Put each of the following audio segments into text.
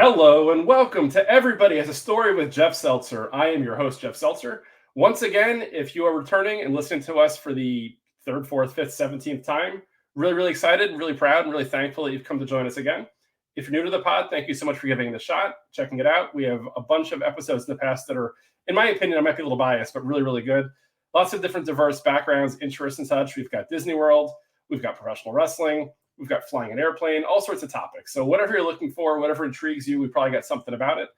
Hello and welcome to Everybody Has a Story with Jeff Seltzer. I am your host, Jeff Seltzer. Once again, if you are returning and listening to us for the third, fourth, fifth, 17th time, really excited, really proud, and really thankful that you've come to join us again. If you're new to the pod, thank you so much for giving it a shot, checking it out. We have a bunch of episodes in the past that are, in my opinion, I might be a little biased, but really good. Lots of different diverse backgrounds, interests, and such. We've got Disney World, we've got professional wrestling, we've got flying an airplane, all sorts of topics. So whatever you're looking for, whatever intrigues you, we probably got something about it.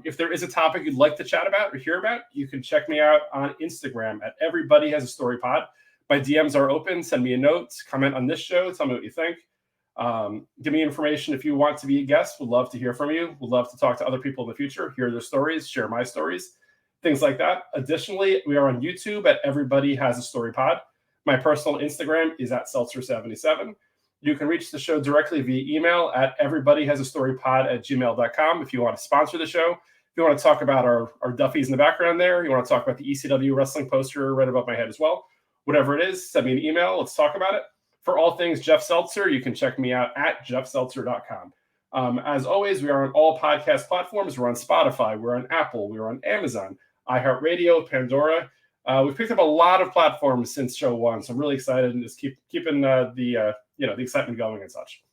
If there is a topic you'd like to chat about or hear about, you can check me out on Instagram at Everybody Has a Story Pod. My DMs are open. Send me a note, comment on this show, tell me what you think. Give me information if you want to be a guest. We'd love to hear from you. We'd love to talk to other people in the future, hear their stories, share my stories, things like that. Additionally, we are on YouTube at Everybody Has a Story Pod. My personal Instagram is at Seltzer77. You can reach the show directly via email at everybodyhasastorypod@gmail.com if you want to sponsor the show. If you want to talk about our Duffies in the background there, you want to talk about the ECW wrestling poster right above my head as well. Whatever it is, send me an email. Let's talk about it. For all things Jeff Seltzer, you can check me out at jeffseltzer.com. As always, we are on all podcast platforms. We're on Spotify. We're on Apple. We're on Amazon, iHeartRadio, Pandora. We've picked up a lot of platforms since show one, so I'm really excited and just keeping the excitement going and such.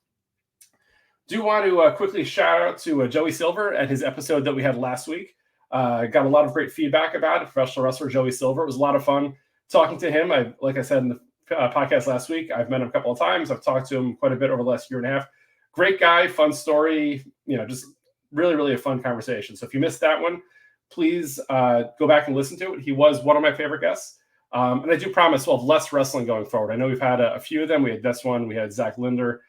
Do want to quickly shout out to Joey Silver and his episode that we had last week. Got a lot of great feedback about it. Professional wrestler Joey Silver. It was a lot of fun talking to him. Like I said in the podcast last week, I've met him a couple of times. I've talked to him quite a bit over the last year and a half. Great guy, fun story. Just really a fun conversation. So if you missed that one, please go back and listen to it. He was one of my favorite guests. And I do promise we'll have less wrestling going forward. I know we've had a few of them. We had this one. We had Zach Linder.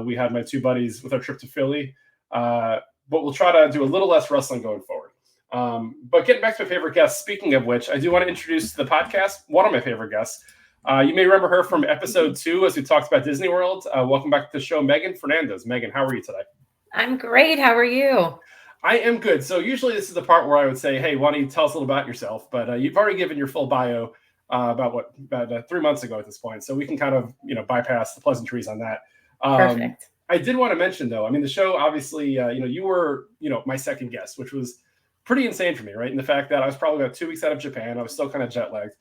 We had my two buddies with our trip to Philly. But we'll try to do a little less wrestling going forward. But getting back to my favorite guest, speaking of which, I do want to introduce to the podcast one of my favorite guests. You may remember her from episode 2 as we talked about Disney World. Welcome back to the show, Megan Fernandez. Megan, how are you today? I'm great. How are you? I am good. So usually this is the part where I would say, hey, why don't you tell us a little about yourself? But you've already given your full bio about 3 months ago at this point. So we can kind of, bypass the pleasantries on that. Perfect. I did want to mention, though, I mean, the show, obviously, you were, my second guest, which was pretty insane for me, right? And the fact that I was probably about 2 weeks out of Japan. I was still kind of jet lagged.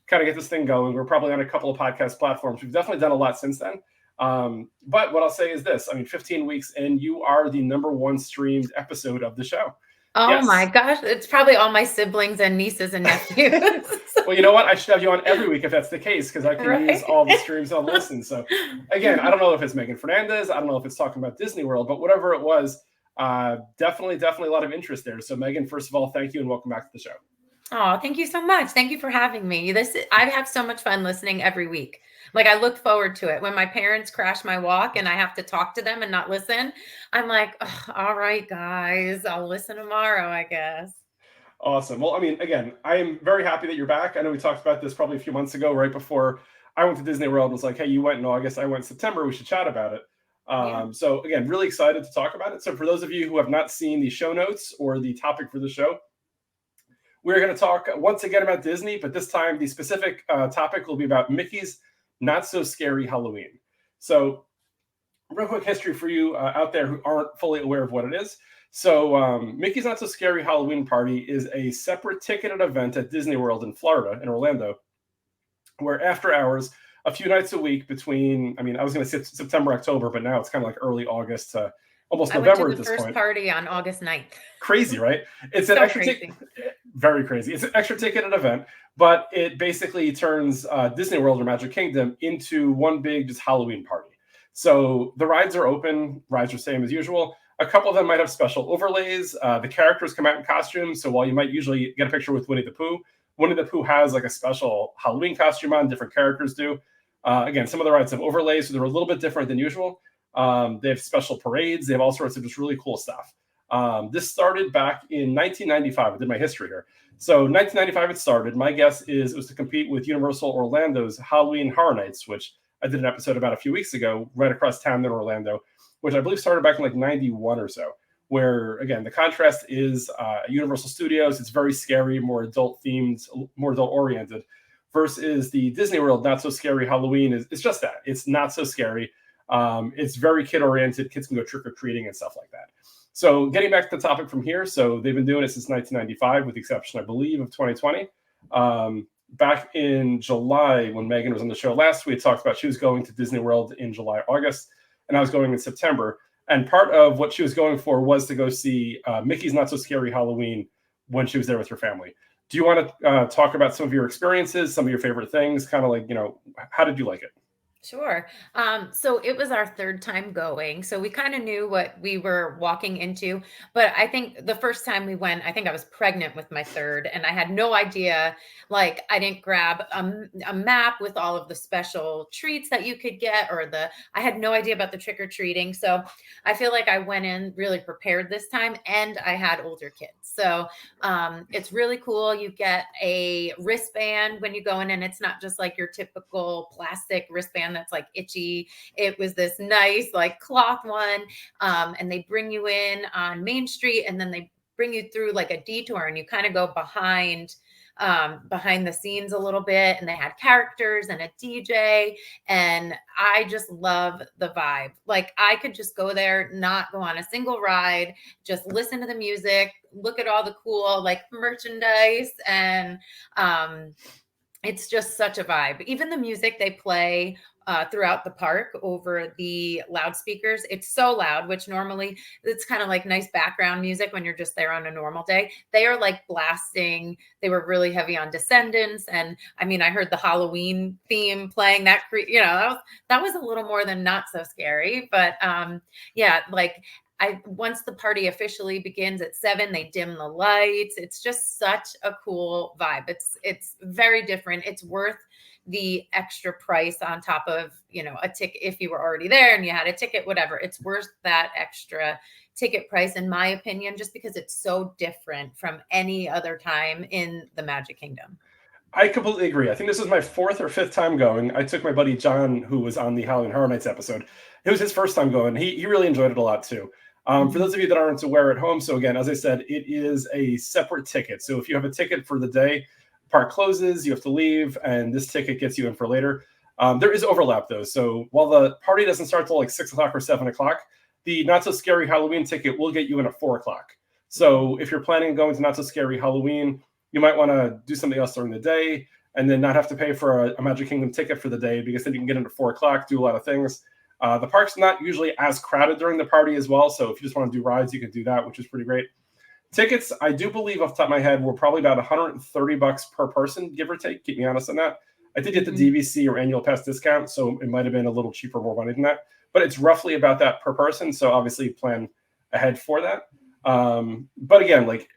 Kind of get this thing going. We're probably on a couple of podcast platforms. We've definitely done a lot since then. But what I'll say is this. I mean, 15 weeks in, you are the #1 streamed episode of the show. Oh, yes. My gosh. It's probably all my siblings and nieces and nephews. Well, you know what? I should have you on every week if that's the case, because I can use all the streams on the listen. So again, I don't know if it's Megan Fernandez. I don't know if it's talking about Disney World, but whatever it was, definitely a lot of interest there. So Megan, first of all, thank you and welcome back to the show. Oh, thank you so much. Thank you for having me. I have so much fun listening every week. Like, I look forward to it. When my parents crash my walk and I have to talk to them and not listen, I'm like, oh, all right, guys, I'll listen tomorrow, I guess. Awesome. Well, I mean, again, I am very happy that you're back. I know we talked about this probably a few months ago, right before I went to Disney World, and was like, hey, you went in August, I went in September, we should chat about it. So again, really excited to talk about it. So for those of you who have not seen the show notes or the topic for the show, we're going to talk once again about Disney, but this time the specific topic will be about Mickey's Not So Scary Halloween. So real quick history for you out there who aren't fully aware of what it is. So Mickey's Not So Scary Halloween Party is a separate ticketed event at Disney World in Florida, in Orlando, where after hours, a few nights a week between, I was going to say September, October, but now it's kind of like early August to almost November at this point. I went to the first party on August 9th. Crazy, right? It's an extra ticket. Very crazy. It's an extra ticketed event, but it basically turns Disney World or Magic Kingdom into one big just Halloween party. So the rides are open. Rides are same as usual. A couple of them might have special overlays. The characters come out in costumes. So while you might usually get a picture with Winnie the Pooh has like a special Halloween costume on. Different characters do. Again, some of the rides have overlays, so they're a little bit different than usual. They have special parades. They have all sorts of just really cool stuff. This started back in 1995. I did my history here. So 1995 it started. My guess is it was to compete with Universal Orlando's Halloween Horror Nights, which I did an episode about a few weeks ago, right across town in Orlando, which I believe started back in like 91 or so, where, again, the contrast is Universal Studios. It's very scary, more adult-themed, more adult-oriented, versus the Disney World Not So Scary Halloween is just that. It's not so scary. It's very kid-oriented. Kids can go trick-or-treating and stuff like that. So getting back to the topic from here, so they've been doing it since 1995, with the exception, I believe, of 2020. Back in July, when Megan was on the show last, we had talked about she was going to Disney World in July, August, and I was going in September. And part of what she was going for was to go see Mickey's Not So Scary Halloween when she was there with her family. Do you want to talk about some of your experiences, some of your favorite things, kind of like, how did you like it? Sure. So it was our third time going. So we kind of knew what we were walking into. But I think the first time we went, I think I was pregnant with my third, and I had no idea. Like, I didn't grab a map with all of the special treats that you could get, I had no idea about the trick or treating. So I feel like I went in really prepared this time, and I had older kids. So it's really cool. You get a wristband when you go in, and it's not just like your typical plastic wristband that's like itchy. It was this nice like cloth one. And they bring you in on Main Street, and then they bring you through like a detour, and you kind of go behind the scenes a little bit, and they had characters and a DJ, and I just love the vibe. Like, I could just go there, not go on a single ride, just listen to the music, look at all the cool like merchandise, and it's just such a vibe. Even the music they play throughout the park over the loudspeakers, it's so loud, which normally it's kind of like nice background music when you're just there on a normal day. They are like blasting. They were really heavy on Descendants. And I mean, I heard the Halloween theme playing that was a little more than Not So Scary. But yeah, like, once the party officially begins at 7, they dim the lights. It's just such a cool vibe. It's very different. It's worth the extra price on top of, a ticket. If you were already there and you had a ticket, whatever, it's worth that extra ticket price, in my opinion, just because it's so different from any other time in the Magic Kingdom. I completely agree. I think this is my 4th or 5th time going. I took my buddy John, who was on the Halloween Horror Nights episode. It was his first time going. He really enjoyed it a lot too. For those of you that aren't aware at home, so again, as I said, it is a separate ticket. So if you have a ticket for the day, park closes, you have to leave, and this ticket gets you in for later. There is overlap though. So while the party doesn't start till like 6 o'clock or 7 o'clock, the Not So Scary Halloween ticket will get you in at 4 o'clock. So if you're planning on going to Not So Scary Halloween, you might want to do something else during the day and then not have to pay for a Magic Kingdom ticket for the day, because then you can get in at 4 o'clock, do a lot of things. The park's not usually as crowded during the party as well. So if you just want to do rides, you can do that, which is pretty great. Tickets, I do believe off the top of my head, were probably about $130 per person, give or take. Keep me honest on that. I did get the DVC or annual pass discount, so it might have been a little cheaper, more money than that. But it's roughly about that per person. So obviously plan ahead for that. But again, like,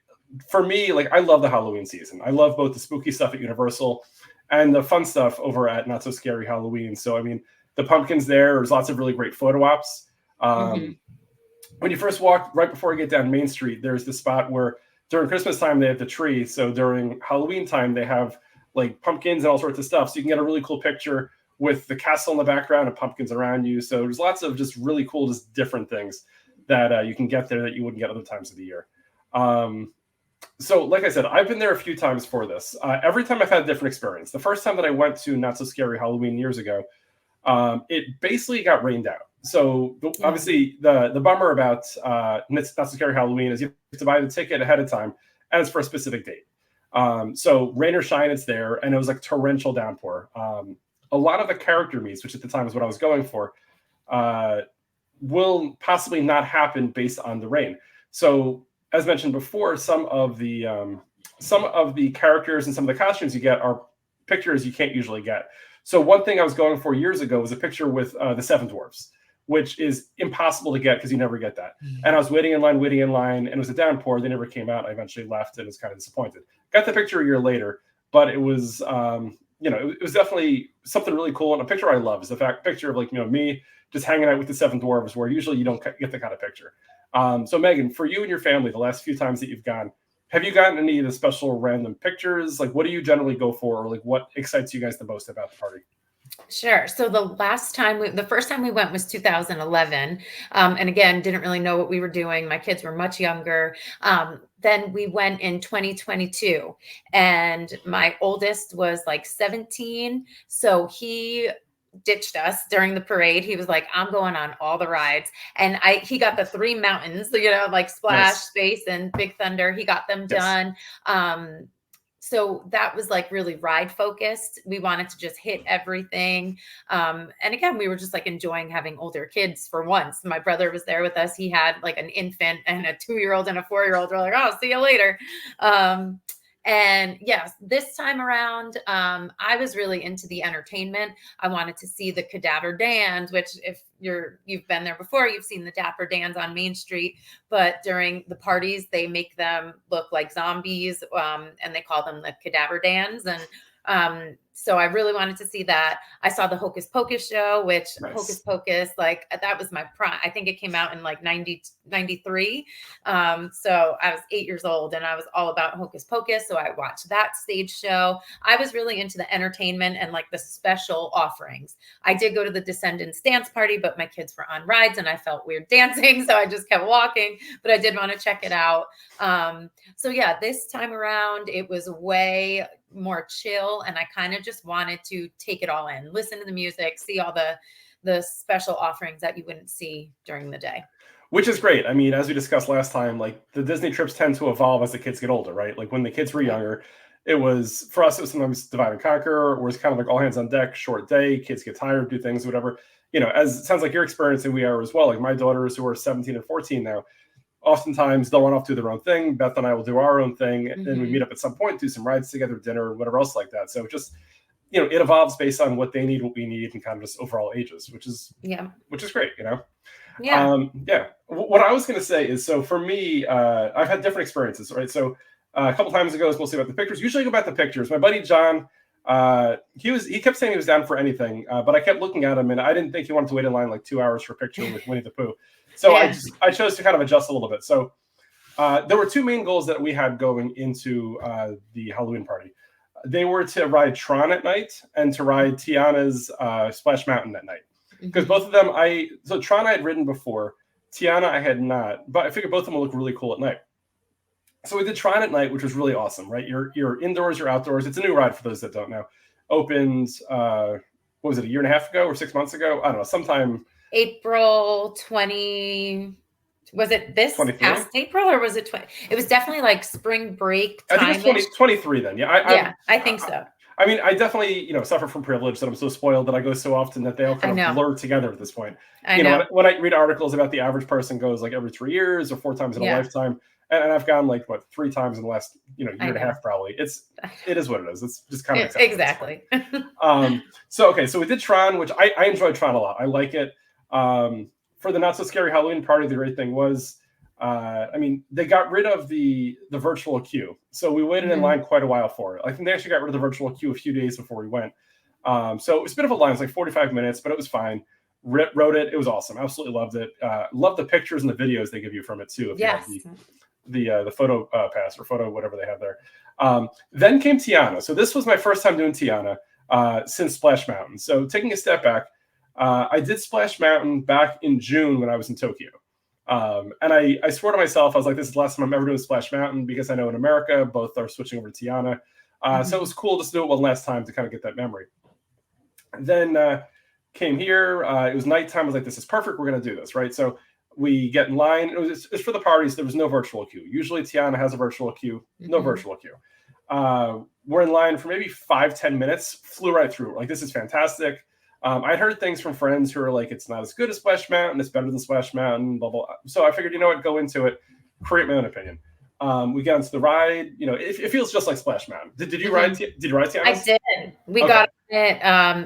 for me, like, I love the Halloween season. I love both the spooky stuff at Universal and the fun stuff over at Not So Scary Halloween. So, I mean, the pumpkins there's lots of really great photo ops. When you first walk, right before you get down Main Street, there's the spot where during Christmas time, they have the tree. So during Halloween time, they have like pumpkins and all sorts of stuff. So you can get a really cool picture with the castle in the background and pumpkins around you. So there's lots of just really cool, just different things that you can get there that you wouldn't get other times of the year. So like I said, I've been there a few times for this. Every time I've had a different experience. The first time that I went to Not So Scary Halloween years ago, it basically got rained out. So obviously the bummer about Not So Scary Halloween is you have to buy the ticket ahead of time, and it's for a specific date. So rain or shine, it's there, and it was like torrential downpour. A lot of the character meets, which at the time is what I was going for, will possibly not happen based on the rain. So as mentioned before, some of the characters and some of the costumes you get are pictures you can't usually get. So one thing I was going for years ago was a picture with the Seven Dwarfs, which is impossible to get because you never get that. And I was waiting in line, and it was a downpour. They never came out. I eventually left and was kind of disappointed. Got the picture a year later, but it was, it was definitely something really cool. And a picture I love is the picture of me just hanging out with the Seven Dwarfs, where usually you don't get the kind of picture. So Megan, for you and your family, the last few times that you've gone, have you gotten any of the special random pictures? Like, what do you generally go for, or like what excites you guys the most about the party? Sure. So the first time we went was 2011. And again, didn't really know what we were doing. My kids were much younger. Then we went in 2022, and my oldest was like 17. So he ditched us during the parade. He was like, I'm going on all the rides. And he got the 3 mountains, like Splash, Nice. Space, and Big Thunder. He got them Yes. done. So that was like really ride focused. We wanted to just hit everything. And again, we were just like enjoying having older kids for once. My brother was there with us. He had like an infant and a 2-year-old and a 4-year-old. We're like, oh, see you later. And yes, this time around, I was really into the entertainment. I wanted to see the Cadaver Dans, which if you've been there before, you've seen the Dapper Dans on Main Street, but during the parties, they make them look like zombies, and they call them the Cadaver Dans. And so I really wanted to see that. I saw the Hocus Pocus show, which Nice. Hocus Pocus, like that was my prime. I think it came out in like 93. So I was 8 years old and I was all about Hocus Pocus. So I watched that stage show. I was really into the entertainment and like the special offerings. I did go to the Descendants dance party, but my kids were on rides and I felt weird dancing. So I just kept walking, but I did want to check it out. So yeah, this time around, it was way more chill. And I kind of just wanted to take it all in, listen to the music, see all the special offerings that you wouldn't see during the day. Which is great. I mean, as we discussed last time, like the Disney trips tend to evolve as the kids get older, right? Like when the kids were younger, it was sometimes divide and conquer, or it was kind of like all hands on deck, short day, kids get tired, do things, whatever. As it sounds like you're experiencing, we are as well. Like my daughters who are 17 and 14 now, oftentimes they'll run off to their own thing. Beth and I will do our own thing. And then we meet up at some point, do some rides together, dinner, whatever else like that. So just, it evolves based on what they need, what we need, and kind of just overall ages, which is great, Yeah. What I was going to say is, so for me, I've had different experiences, right? So a couple times ago, it's mostly about the pictures. Usually I go about the pictures. My buddy, John, he kept saying he was down for anything, but I kept looking at him and I didn't think he wanted to wait in line like 2 hours for a picture with Winnie the Pooh. So I chose to kind of adjust a little bit. So there were 2 main goals that we had going into the Halloween party. They were to ride Tron at night and to ride Tiana's Splash Mountain at night. Because both of them, so Tron I had ridden before, Tiana I had not, but I figured both of them would look really cool at night. So we did Tron at night, which was really awesome, right? You're indoors, you're outdoors. It's a new ride for those that don't know. Opened, what was it, a year and a half ago or 6 months ago? I don't know, sometime. April 20. Was it this 23? Past April or was it 20? It was definitely like spring break time. I think it was 23 then. Yeah, I think so. I mean, I definitely, suffer from privilege that I'm so spoiled that I go so often that they all kind of blur together at this point. I know. When I read articles about the average person goes like every 3 years or 4 times in a lifetime, and I've gone like 3 times in the last year and a half probably. It is what it is. It's just kind of exactly. So we did Tron, which I enjoyed Tron a lot. I like it. For the not so scary Halloween party, the great thing was, they got rid of the virtual queue. So we waited in line quite a while for it. I think they actually got rid of the virtual queue a few days before we went. So it was a bit of a line. It was like 45 minutes, but it was fine. Wrote it. It was awesome. Absolutely loved it. Loved the pictures and the videos they give you from it too. If you have the photo pass or photo, whatever they have there. Then came Tiana. So this was my first time doing Tiana since Splash Mountain. So taking a step back, I did Splash Mountain back in June when I was in Tokyo. And I swore to myself, I was like, this is the last time I'm ever doing Splash Mountain because I know in America, both are switching over to Tiana. So it was cool just to do it one last time to kind of get that memory. Then came here. It was nighttime. I was like, this is perfect. We're going to do this, right? So we get in line. It's for the parties. There was no virtual queue. Usually Tiana has a virtual queue. No virtual queue. We're in line for maybe 5-10 minutes. Flew right through. Like, this is fantastic. I'd heard things from friends who are like, it's not as good as Splash Mountain. It's better than Splash Mountain, blah, blah. So I figured, go into it, create my own opinion. We get onto the ride. It feels just like Splash Mountain. Did you ride? Did you ride Tiana? I did. We got it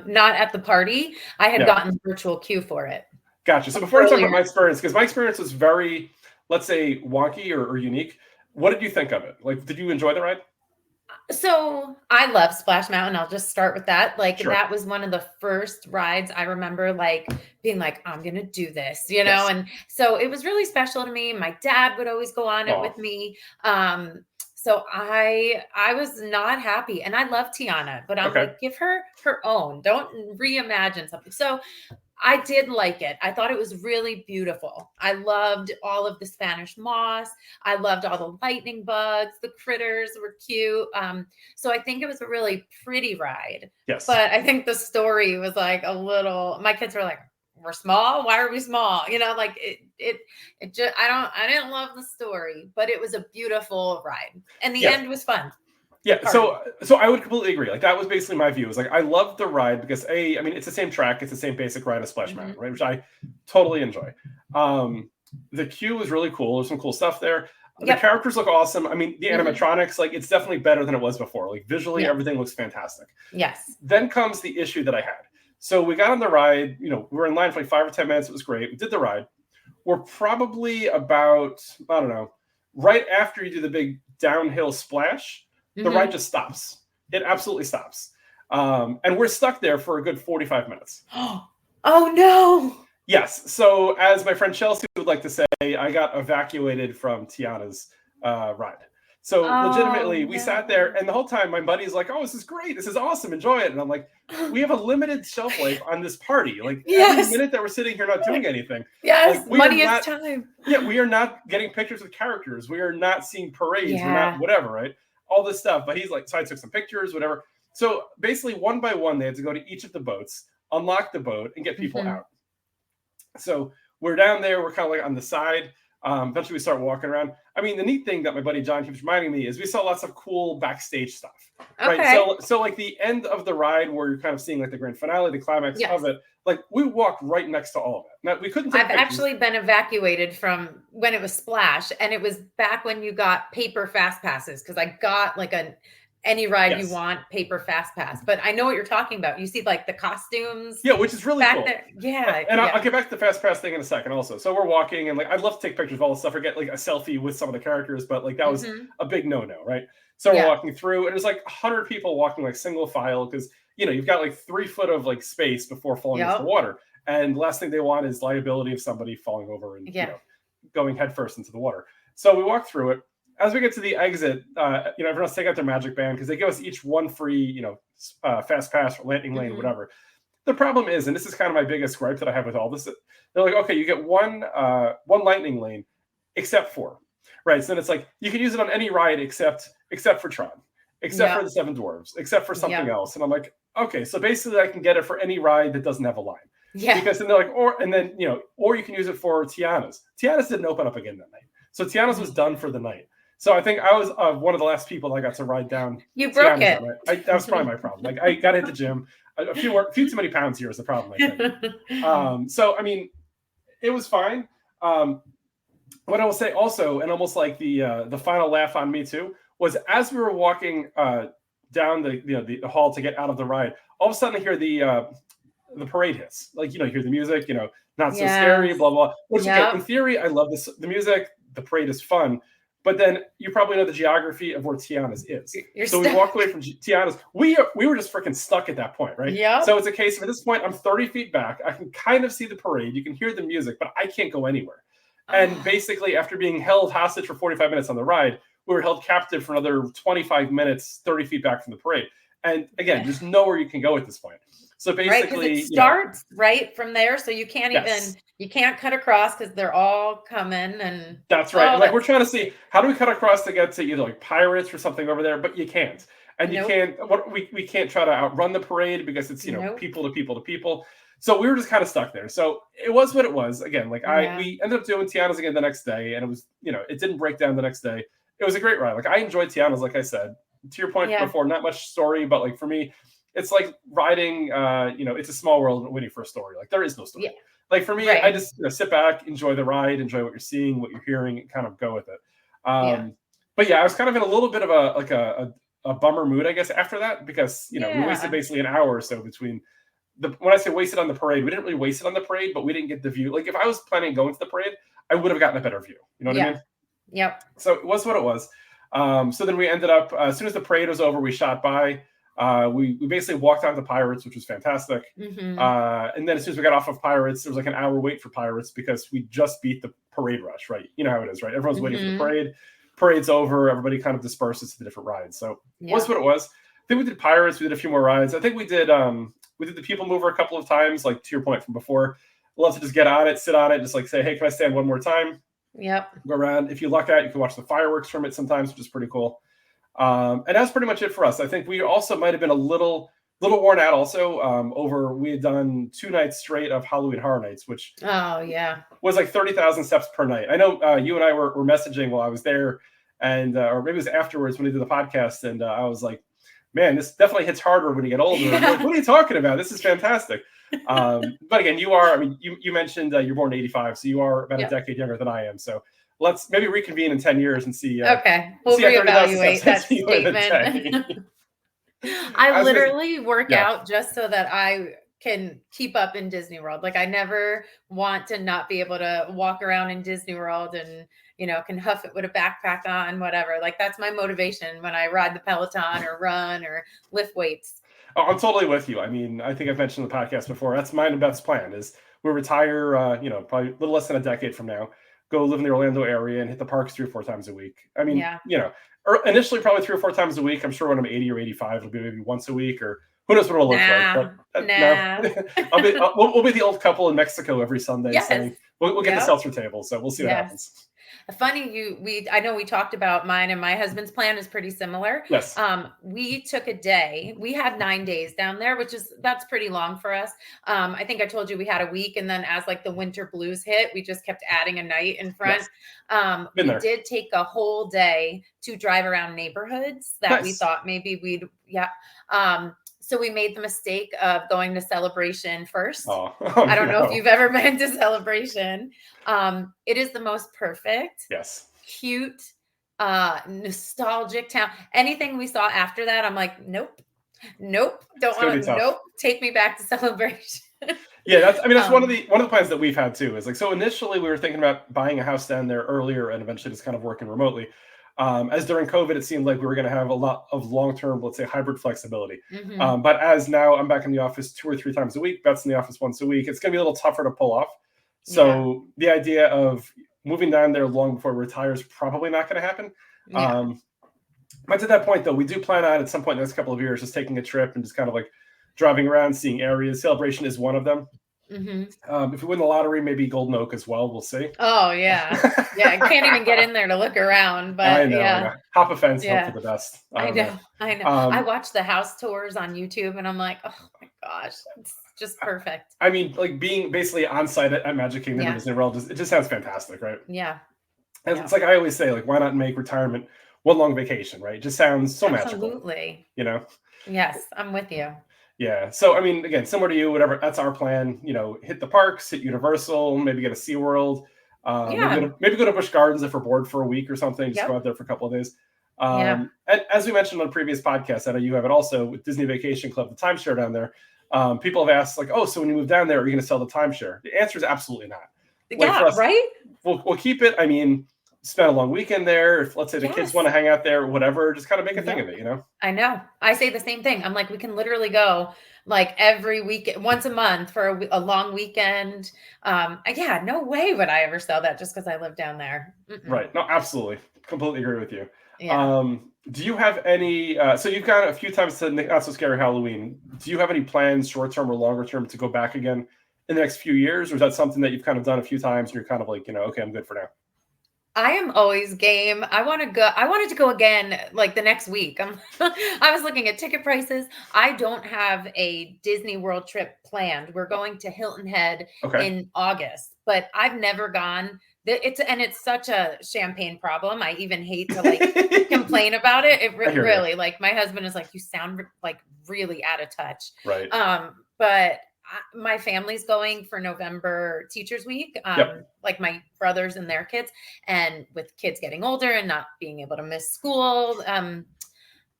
not at the party. I had gotten the virtual queue for it. Gotcha. So before I talk about my experience, because my experience was very, let's say, wonky or unique. What did you think of it? Like, did you enjoy the ride? So I love Splash Mountain. I'll just start with that. Like, that was one of the first rides I remember, like, being like, I'm going to do this, and so it was really special to me. My dad would always go on it with me. So I was not happy, and I love Tiana, but I'm like, give her her own. Don't reimagine something. So I did like it. I thought it was really beautiful. I loved all of the Spanish moss. I loved all the lightning bugs. The critters were cute. So I think it was a really pretty ride. Yes. But I think the story was like a little, my kids were like, we're small. Why are we small? You know, like it just, I didn't love the story, but it was a beautiful ride. And the end was fun. Yeah, so I would completely agree. Like that was basically my view. It was like I love the ride because I mean it's the same track, it's the same basic ride as Splash Mountain, right? Which I totally enjoy. The queue was really cool. There's some cool stuff there. The characters look awesome. I mean, the animatronics, like it's definitely better than it was before. Like visually, everything looks fantastic. Yes. Then comes the issue that I had. So we got on the ride. You know, we were in line for like 5 or 10 minutes. It was great. We did the ride. We're probably about I don't know, right after you do the big downhill splash. The ride just stops. It absolutely stops. And we're stuck there for a good 45 minutes. Oh, no. Yes. So as my friend Chelsea would like to say, I got evacuated from Tiana's ride. So legitimately, we sat there and the whole time my buddy's like, oh, this is great. This is awesome. Enjoy it. And I'm like, we have a limited shelf life on this party. Like every minute that we're sitting here not doing anything. Yes, like, money is time. Yeah, we are not getting pictures with characters. We are not seeing parades. We're not whatever, right? All this stuff. But he's like, so I took some pictures, whatever. So basically, one by one, they had to go to each of the boats, unlock the boat, and get people out. So we're down there. We're kind of like on the side. Eventually, we start walking around. I mean, the neat thing that my buddy John keeps reminding me is we saw lots of cool backstage stuff. Okay. Right. So like the end of the ride where you're kind of seeing like the grand finale, the climax of it. Like we walked right next to all of it. Now we couldn't. I've actually been evacuated from when it was Splash, and it was back when you got paper fast passes because I got like any ride you want paper fast pass. But I know what you're talking about. You see like the costumes. Yeah, which is really cool. There. Yeah. And I'll get back to the fast pass thing in a second also. So we're walking and like I'd love to take pictures of all this stuff or get like a selfie with some of the characters, but like that was a big no-no, right? So we're walking through and there's like 100 people walking like single file because you know, you've got like 3 foot of like space before falling into the water. And the last thing they want is liability of somebody falling over and you know, going headfirst into the water. So we walk through it. As we get to the exit, you know, everyone's taking out their magic band because they give us each one free, you know, fast pass or landing lane, whatever. The problem is, and this is kind of my biggest gripe that I have with all this, they're like, okay, you get one lightning lane, except for, right? So then it's like you can use it on any ride except for Tron, except for the Seven Dwarves, except for something else. And I'm like, okay, so basically I can get it for any ride that doesn't have a line. Yeah. Because then they're like, or you can use it for Tiana's. Tiana's didn't open up again that night, so Tiana's was done for the night. So I think I was one of the last people that got to ride down. You broke it. That was probably my problem. Like I got to hit the gym. A few too many pounds here is the problem, I think. So I mean, it was fine. What I will say also, and almost like the final laugh on me too, was as we were walking down the hall to get out of the ride, all of a sudden I hear the parade hits. Like you hear the music. Not so scary. Blah blah. Which again, in theory, I love this. The music, the parade is fun. But then you probably know the geography of where Tiana's is. So we walked away from Tiana's. We were just freaking stuck at that point, right? Yeah. So it's a case of at this point, I'm 30 feet back. I can kind of see the parade. You can hear the music, but I can't go anywhere. And basically, after being held hostage for 45 minutes on the ride, we were held captive for another 25 minutes, 30 feet back from the parade. And again, there's nowhere you can go at this point. So basically, it starts right from there. So you can't you can't cut across because they're all coming. And that's right. Like we're trying to see how do we cut across to get to either like pirates or something over there, but you can't. And you can't. We can't try to outrun the parade because it's people to people to people. So we were just kind of stuck there. So it was what it was. Again, like we ended up doing Tiana's again the next day, and it was it didn't break down the next day. It was a great ride. Like I enjoyed Tiana's, like I said. To your point before, not much story, but like for me, it's like riding, It's a Small World and waiting for a story. Like there is no story. Yeah. Like for me, I just sit back, enjoy the ride, enjoy what you're seeing, what you're hearing, and kind of go with it. But I was kind of in a little bit of a bummer mood, I guess, after that because we wasted basically an hour or so between when I say wasted on the parade, we didn't really waste it on the parade, but we didn't get the view. Like if I was planning on going to the parade, I would have gotten a better view. You know what I mean? Yep. So it was what it was. So then we ended up, as soon as the parade was over, we shot by. We basically walked on to Pirates, which was fantastic. And then as soon as we got off of Pirates, there was like an hour wait for Pirates because we just beat the parade rush, right? You know how it is, right? Everyone's waiting for the parade. Parade's over. Everybody kind of disperses to the different rides. So what's what it was. I think we did Pirates. We did a few more rides. I think we did We did the People Mover a couple of times, like to your point from before. Love to just get on it, sit on it, just like say, hey, can I stand one more time? Yep. Go around. If you luck out, you can watch the fireworks from it sometimes, which is pretty cool. And that's pretty much it for us. I think we also might have been a little worn out also over, we had done 2 nights straight of Halloween Horror Nights, which was like 30,000 steps per night. I know you and I were messaging while I was there, and or maybe it was afterwards when we did the podcast, and I was like, man, this definitely hits harder when you get older. Yeah. Like, what are you talking about? This is fantastic. But again, you mentioned you're born in 85, so you are about a decade younger than I am. So let's maybe reconvene in 10 years and see. Okay. We'll reevaluate that statement. I literally work out just so that I can keep up in Disney World. Like I never want to not be able to walk around in Disney World and, can huff it with a backpack on, whatever. Like that's my motivation when I ride the Peloton or run or lift weights. Oh, I'm totally with you. I mean, I think I've mentioned in the podcast before, that's mine and Beth's plan is we'll retire, probably a little less than a decade from now, go live in the Orlando area and hit the parks 3 or 4 times a week. I mean, initially probably 3 or 4 times a week. I'm sure when I'm 80 or 85, it'll be maybe once a week, or who knows what it'll look like. But, no. We'll be the old couple in Mexico every Sunday saying we'll get the seltzer table. So we'll see what happens. Funny, I know we talked about mine and my husband's plan is pretty similar. Yes. We took a day. We had 9 days down there, that's pretty long for us. I think I told you we had a week, and then as like the winter blues hit, we just kept adding a night in front. Yes. We did take a whole day to drive around neighborhoods that we thought maybe so we made the mistake of going to Celebration first. I don't know if you've ever been to Celebration. It is the most perfect, cute, nostalgic town. Anything we saw after that, I'm like, nope, don't want to. Nope, take me back to Celebration. That's one of the plans that we've had too. Is like, so initially we were thinking about buying a house down there earlier, and eventually just kind of working remotely. As during COVID, it seemed like we were going to have a lot of long-term, let's say, hybrid flexibility. Mm-hmm. But as now I'm back in the office 2 or 3 times a week, Beth's in the office once a week, it's going to be a little tougher to pull off. So the idea of moving down there long before we retire is probably not going to happen. But to that point, though, we do plan on at some point in the next couple of years just taking a trip and just kind of like driving around, seeing areas. Celebration is one of them. Mm-hmm. If we win the lottery, maybe Golden Oak as well. We'll see. Oh yeah, I can't even get in there to look around. But I know. Hop a fence, hope for the best. I know. I watch the house tours on YouTube, and I'm like, oh my gosh, it's just perfect. I mean, like being basically on site at Magic Kingdom and Disney World, it just sounds fantastic, right? Yeah. And it's like I always say, like, why not make retirement one long vacation, right? It just sounds so magical. Absolutely. Yes, I'm with you. Yeah. So, I mean, again, similar to you, whatever, that's our plan, hit the parks, hit Universal, maybe get a SeaWorld, maybe go to Busch Gardens if we're bored for a week or something, just go out there for a couple of days. And as we mentioned on a previous podcast, I know you have it also with Disney Vacation Club, the timeshare down there. People have asked like, oh, so when you move down there, are you going to sell the timeshare? The answer is absolutely not. Right. We'll keep it. I mean, spend a long weekend there. If let's say the kids want to hang out there, whatever, just kind of make a thing of it, I know. I say the same thing. I'm like, we can literally go like every week, once a month for a long weekend. No way would I ever sell that just because I live down there. Mm-mm. Right. No, absolutely. Completely agree with you. Yeah. Do you have any, so you've gone a few times to Not So Scary Halloween. Do you have any plans, short-term or longer-term, to go back again in the next few years? Or is that something that you've kind of done a few times and you're kind of like, okay, I'm good for now? I am always game. I wanted to go again like the next week. I was looking at ticket prices. I don't have a Disney World trip planned. We're going to Hilton Head in August, but I've never gone. It's such a champagne problem. I even hate to like complain about it. It really, like my husband is like, you sound like really out of touch. Right. But my family's going for November Teachers Week, like my brothers and their kids, and with kids getting older and not being able to miss school, I'm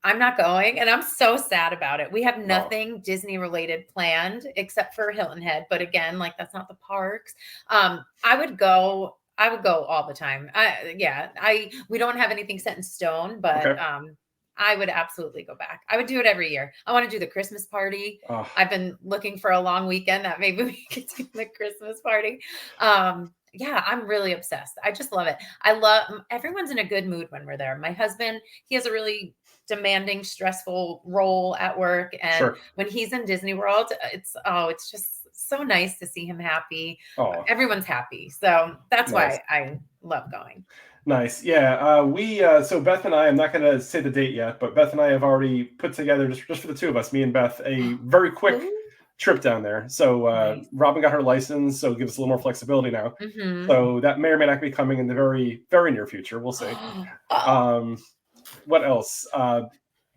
not going, and I'm so sad about it. We have nothing Disney related planned except for Hilton Head, but again, like that's not the parks. I would go all the time. We don't have anything set in stone, but I would absolutely go back. I would do it every year. I want to do the Christmas party. I've been looking for a long weekend that maybe we could do the Christmas party. I'm really obsessed. I just love it. Everyone's in a good mood when we're there. My husband, he has a really demanding, stressful role at work. And Sure. when he's in Disney World, it's just so nice to see him happy. Oh, Everyone's happy. So that's nice. why I love going. Nice. Yeah. So Beth and I, I'm not going to say the date yet, but Beth and I have already put together, just for the two of us, me and Beth, a very quick trip down there. So Nice. Robin got her license, so it gives us a little more flexibility now. Mhm. So that may or may not be coming in the very, very near future. We'll see. What else?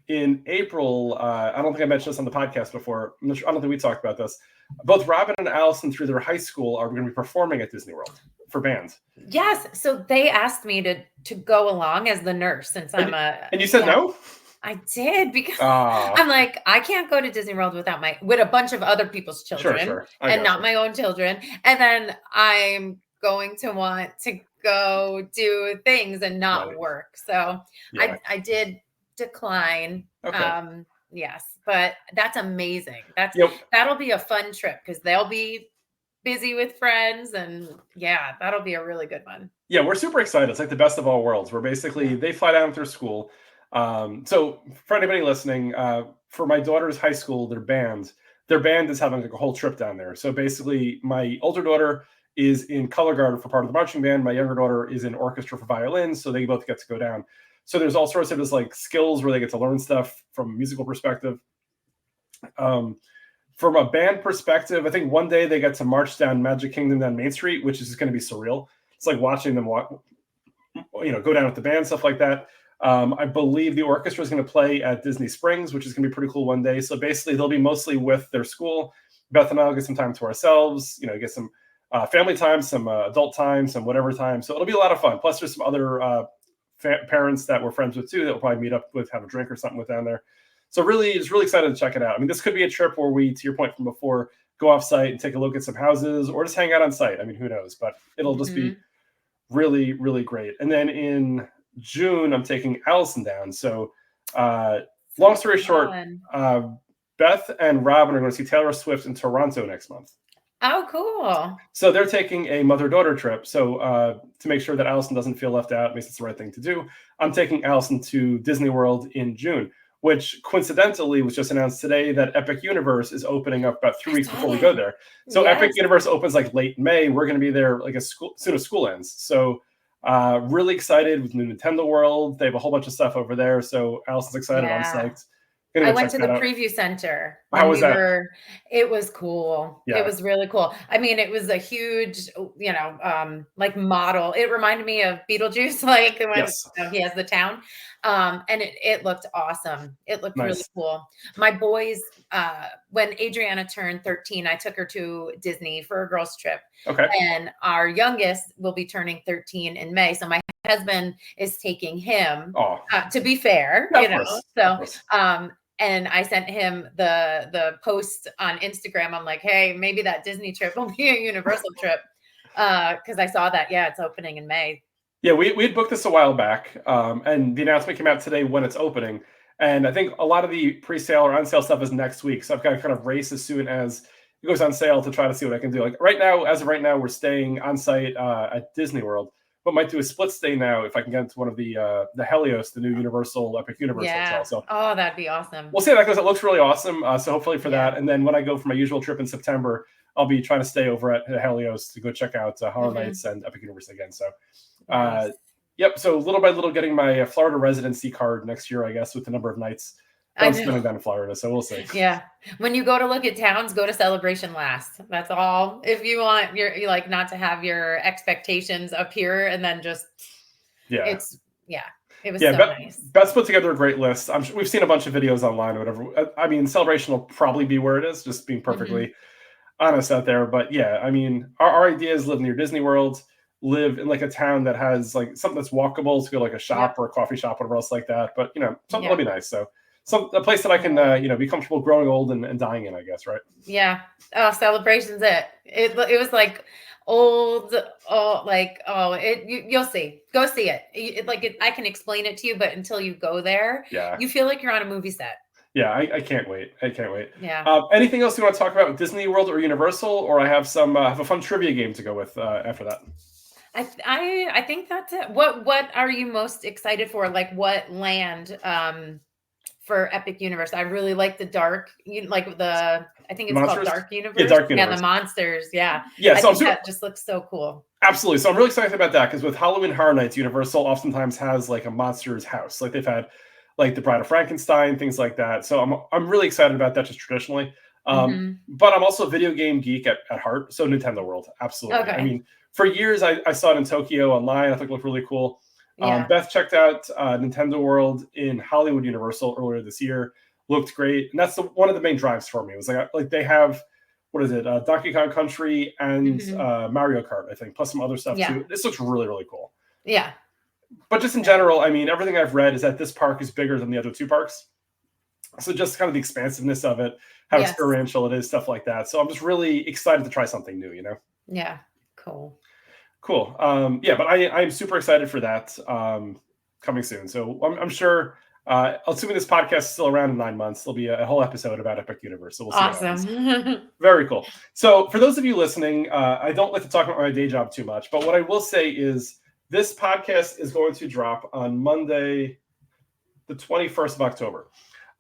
In April, I don't think I mentioned this on the podcast before. I don't think we talked about this. Both Robin and Allison, through their high school, are going to be performing at Disney World for bands. Yes. So they asked me to go along as the nurse since I'm and you said no? I did, because I'm like, I can't go to Disney World with a bunch of other people's children Sure. and not my own children. And then I'm going to want to go do things and not work. So I did decline. Okay. Yes, but that's amazing. That'll be a fun trip because they'll be busy with friends, and that'll be a really good one. Yeah, we're super excited. It's like the best of all worlds. We're basically they fly down through school. So for anybody listening, for my daughter's high school, their band is having like a whole trip down there. So basically, my older daughter is in color guard for part of the marching band. My younger daughter is in orchestra for violin, so they both get to go down. So there's all sorts of just like skills where they get to learn stuff from a musical perspective. From a band perspective, I think one day they get to march down Magic Kingdom down Main Street, which is just going to be surreal. It's like watching them walk, go down with the band, stuff like that. I believe the orchestra is going to play at Disney Springs, which is going to be pretty cool one day. So basically, they'll be mostly with their school. Beth and I will get some time to ourselves, get some family time, some adult time, some whatever time. So it'll be a lot of fun. Plus, there's some other parents that we're friends with too that we'll probably meet up with, have a drink or something with down there. So really, just really excited to check it out. I mean, this could be a trip where we, to your point from before, go off site and take a look at some houses or just hang out on site. I mean, who knows? But it'll just be really, really great. And then in June, I'm taking Allison down. So long story short, Beth and Robin are going to see Taylor Swift in Toronto next month. Oh, cool. So they're taking a mother-daughter trip. So to make sure that Allison doesn't feel left out, makes it the right thing to do, I'm taking Allison to Disney World in June, which coincidentally was just announced today that Epic Universe is opening up about 3 weeks before we go there. So Epic Universe opens like late May. We're going to be there like as soon as school ends. So really excited with new Nintendo World. They have a whole bunch of stuff over there. So Allison's excited. I'm psyched. I went to the preview center. How was that? It was cool. Yeah. It was really cool. I mean, it was a huge, like model. It reminded me of Beetlejuice, like when he has the town. And it looked awesome. It looked really cool. My boys, when Adriana turned 13, I took her to Disney for a girls' trip. Okay. And our youngest will be turning 13 in May. So my husband is taking him, to be fair, and I sent him the post on Instagram. I'm like, hey, maybe that Disney trip will be a Universal trip. Because I saw that, it's opening in May. Yeah, we had booked this a while back. And the announcement came out today when it's opening. And I think a lot of the pre-sale or on-sale stuff is next week. So I've got to kind of race as soon as it goes on sale to try to see what I can do. Like as of right now, we're staying on site at Disney World. But might do a split stay now if I can get into one of the Helios, the new Universal Epic Universe hotel. So, that'd be awesome. We'll see how that goes. It looks really awesome. So hopefully for that. And then when I go for my usual trip in September, I'll be trying to stay over at Helios to go check out Horror Nights and Epic Universe again. So, so little by little getting my Florida residency card next year, I guess, with the number of nights I'm spending down in Florida. So we'll see. Yeah. When you go to look at towns, go to Celebration last. That's all. If you want you like not to have your expectations up here and then just, it was so nice. Beth's put together a great list. I'm sure we've seen a bunch of videos online or whatever. I mean, Celebration will probably be where it is, just being perfectly honest out there. But I mean, our idea is live near Disney World, live in like a town that has like something that's walkable to go like a shop or a coffee shop, whatever else like that. But something will be nice. So a place that I can, be comfortable growing old and dying in, I guess, right? Yeah. Oh, Celebration's it. It was like old. You'll see. Go see it. I can explain it to you, but until you go there, you feel like you're on a movie set. Yeah, I can't wait. Yeah. Anything else you want to talk about with Disney World or Universal, or I have have a fun trivia game to go with after that. I think that's it. What are you most excited for? Like what land for Epic Universe. I really like the dark, I think it's Monsters? called Dark Universe. Yeah, Dark Universe. The monsters. Yeah. Yeah, I think that just looks so cool. Absolutely. So I'm really excited about that because with Halloween Horror Nights, Universal oftentimes has like a monster's house. Like they've had like the Bride of Frankenstein, things like that. So I'm really excited about that just traditionally. But I'm also a video game geek at heart. So Nintendo World. Absolutely. Okay. I mean, for years I saw it in Tokyo online. I think it looked really cool. Yeah. Beth checked out Nintendo World in Hollywood Universal earlier this year. Looked great. And that's one of the main drives for me. It was like they have, what is it? Donkey Kong Country and Mario Kart, I think, plus some other stuff too. This looks really, really cool. Yeah. But just in general, I mean, everything I've read is that this park is bigger than the other two parks. So just kind of the expansiveness of it, how experiential it is, stuff like that. So I'm just really excited to try something new, you know? Yeah. Cool. But I'm super excited for that coming soon. So I'm sure, assuming this podcast is still around in 9 months, there'll be a whole episode about Epic Universe. So we'll see. Awesome. Very cool. So for those of you listening, I don't like to talk about my day job too much, but what I will say is this podcast is going to drop on Monday, the 21st of October.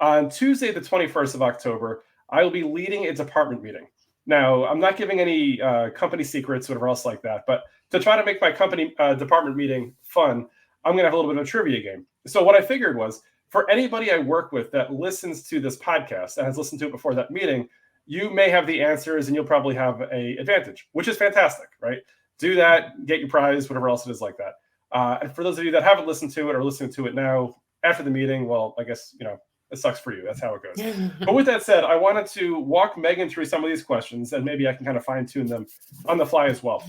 On Tuesday, the 21st of October, I will be leading a department meeting. Now, I'm not giving any company secrets, whatever else like that, but to try to make my company department meeting fun, I'm going to have a little bit of a trivia game. So what I figured was, for anybody I work with that listens to this podcast and has listened to it before that meeting, you may have the answers and you'll probably have an advantage, which is fantastic, right? Do that, get your prize, whatever else it is like that. And for those of you that haven't listened to it or listening to it now after the meeting, well, I guess, it sucks for you. That's how it goes. But with that said, I wanted to walk Megan through some of these questions and maybe I can kind of fine tune them on the fly as well.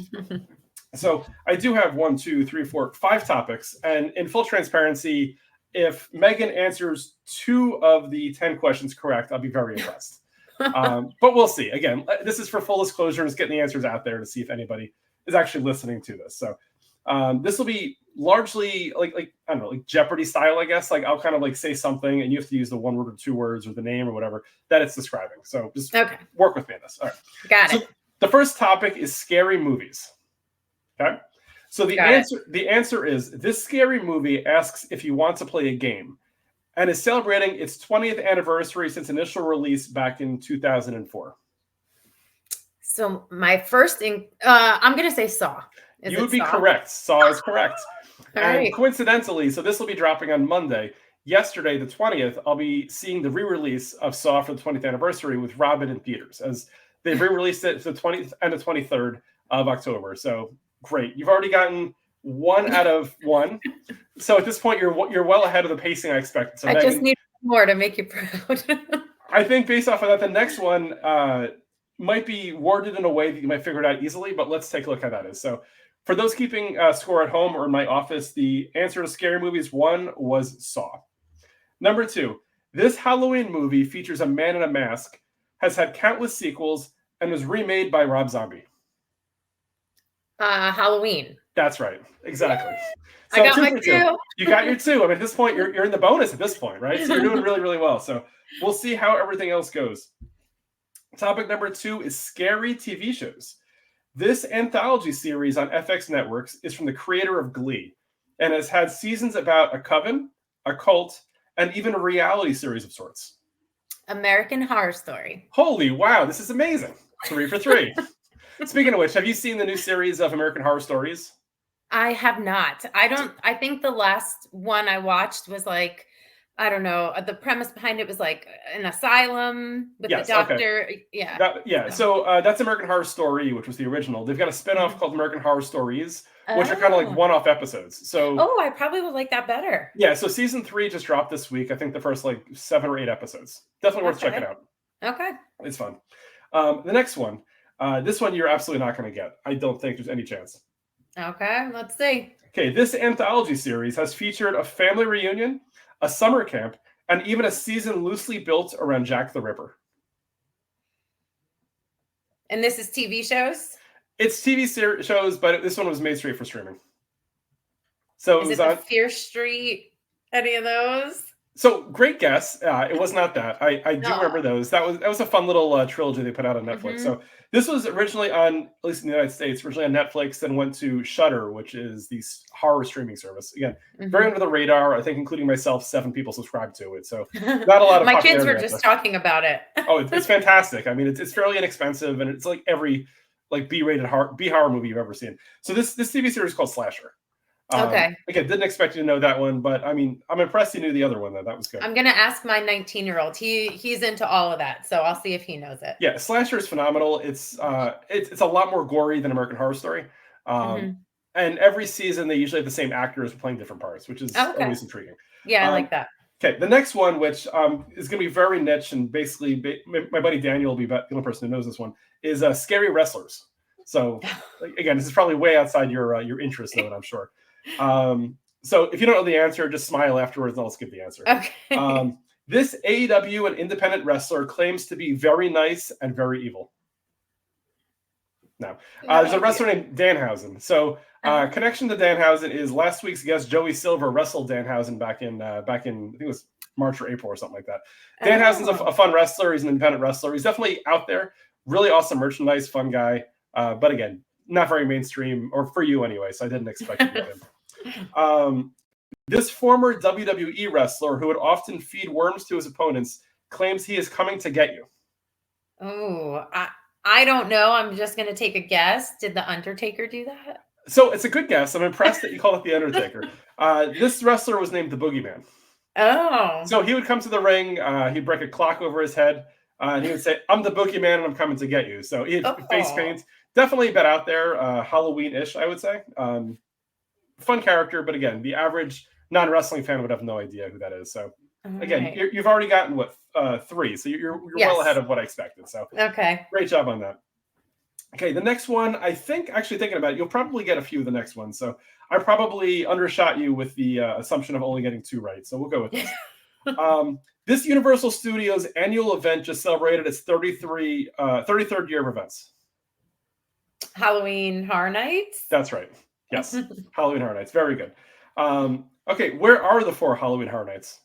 So I do have 1, 2, 3, 4, 5 topics. And in full transparency, if Megan answers 2 of the 10 questions correct, I'll be very impressed. But we'll see. Again, this is for full disclosure, just getting the answers out there to see if anybody is actually listening to this. So this will be largely like I don't know, like Jeopardy style, I guess. Like I'll kind of like say something and you have to use the 1 word or 2 words or the name or whatever that it's describing. So just work with me on this. All right. Got it. The first topic is scary movies. Okay. So the answer is this scary movie asks if you want to play a game and is celebrating its 20th anniversary since initial release back in 2004. So my first thing, I'm going to say Saw. You would be correct. Saw is correct. Right. Coincidentally, so this will be dropping on Monday. Yesterday, the 20th, I'll be seeing the re-release of Saw for the 20th anniversary with Robin in theaters, as they've re-released it for the 20th and the 23rd of October. So great. You've already gotten 1 out of 1. So at this point, you're well ahead of the pacing I expected. So I Megan, just need more to make you proud. I think based off of that, the next one might be worded in a way that you might figure it out easily, but let's take a look how that is. So for those keeping score at home or in my office, the answer to scary movies 1 was Saw. Number 2, this Halloween movie features a man in a mask, has had countless sequels, and was remade by Rob Zombie. Halloween. That's right. Exactly. So I got my 2. You got your 2. I mean, at this point, you're in the bonus at this point, right? So you're doing really, really well. So we'll see how everything else goes. Topic number 2 is scary TV shows. This anthology series on FX Networks is from the creator of Glee and has had seasons about a coven, a cult, and even a reality series of sorts. American Horror Story. Holy wow, this is amazing. 3 for 3. Speaking of which, have you seen the new series of American Horror Stories? I have not. I think the last one I watched was like, I don't know. The premise behind it was like an asylum with the doctor. Okay. Yeah. So that's American Horror Story, which was the original. They've got a spinoff called American Horror Stories, which are kind of like one-off episodes. So I probably would like that better. Yeah. So season 3 just dropped this week. I think the first like 7 or 8 episodes. Definitely worth checking out. Okay. It's fun. The next one. This one you're absolutely not going to get. I don't think there's any chance. Okay. Let's see. Okay. This anthology series has featured a family reunion, a summer camp, and even a season loosely built around Jack the Ripper. And this is TV shows? It's TV shows, but this one was made straight for streaming. So is it Fear Street? Any of those? So great guess. It was not that. I do remember those. That was a fun little trilogy they put out on Netflix. So This was originally on, at least in the United States, originally on Netflix, then went to Shudder, which is the horror streaming service. Again, very under the radar. I think, including myself, 7 people subscribe to it. So not a lot of My kids were popularity just talking about it. Oh, it's fantastic. I mean, it's fairly inexpensive, and it's like every B-rated horror movie you've ever seen. So this TV series is called Slasher. Okay. Again, didn't expect you to know that one, but I mean, I'm impressed you knew the other one though. That was good. I'm gonna ask my 19-year-old. He's into all of that, so I'll see if he knows it. Yeah, Slasher is phenomenal. It's a lot more gory than American Horror Story. And every season they usually have the same actors playing different parts, which is always intriguing. Yeah, I like that. Okay, the next one, which is going to be very niche, and basically my buddy Daniel will be the only person who knows this one, is Scary Wrestlers. So again, this is probably way outside your interest zone, I'm sure. So if you don't know the answer, just smile afterwards and I'll skip the answer. Okay. This AEW and independent wrestler claims to be very nice and very evil. Now, there's a wrestler named Danhausen. So connection to Danhausen is last week's guest Joey Silver wrestled Danhausen back in I think it was March or April or something like that. Danhausen's a fun wrestler. He's an independent wrestler. He's definitely out there. Really awesome merchandise, fun guy. But again, not very mainstream, or for you anyway. So I didn't expect to get him. This former WWE wrestler who would often feed worms to his opponents claims he is coming to get you. Oh, I don't know. I'm just going to take a guess. Did The Undertaker do that? So it's a good guess. I'm impressed that you called it The Undertaker. This wrestler was named the Boogeyman. Oh. So he would come to the ring. He'd break a clock over his head. And he would say, "I'm the Boogeyman and I'm coming to get you." So he had face paint. Definitely a bit out there. Halloween-ish, I would say. Fun character, but again, the average non-wrestling fan would have no idea who that is. So again, you've already gotten 3, so you're well ahead of what I expected. So great job on that. Okay, the next one, I think, actually thinking about it, you'll probably get a few of the next ones. So I probably undershot you with the assumption of only getting 2 right. So we'll go with this. This Universal Studios annual event just celebrated its 33rd year of events. Halloween Horror Nights? That's right. Yes. Halloween Horror Nights. Very good. Okay, where are the 4 Halloween Horror Nights?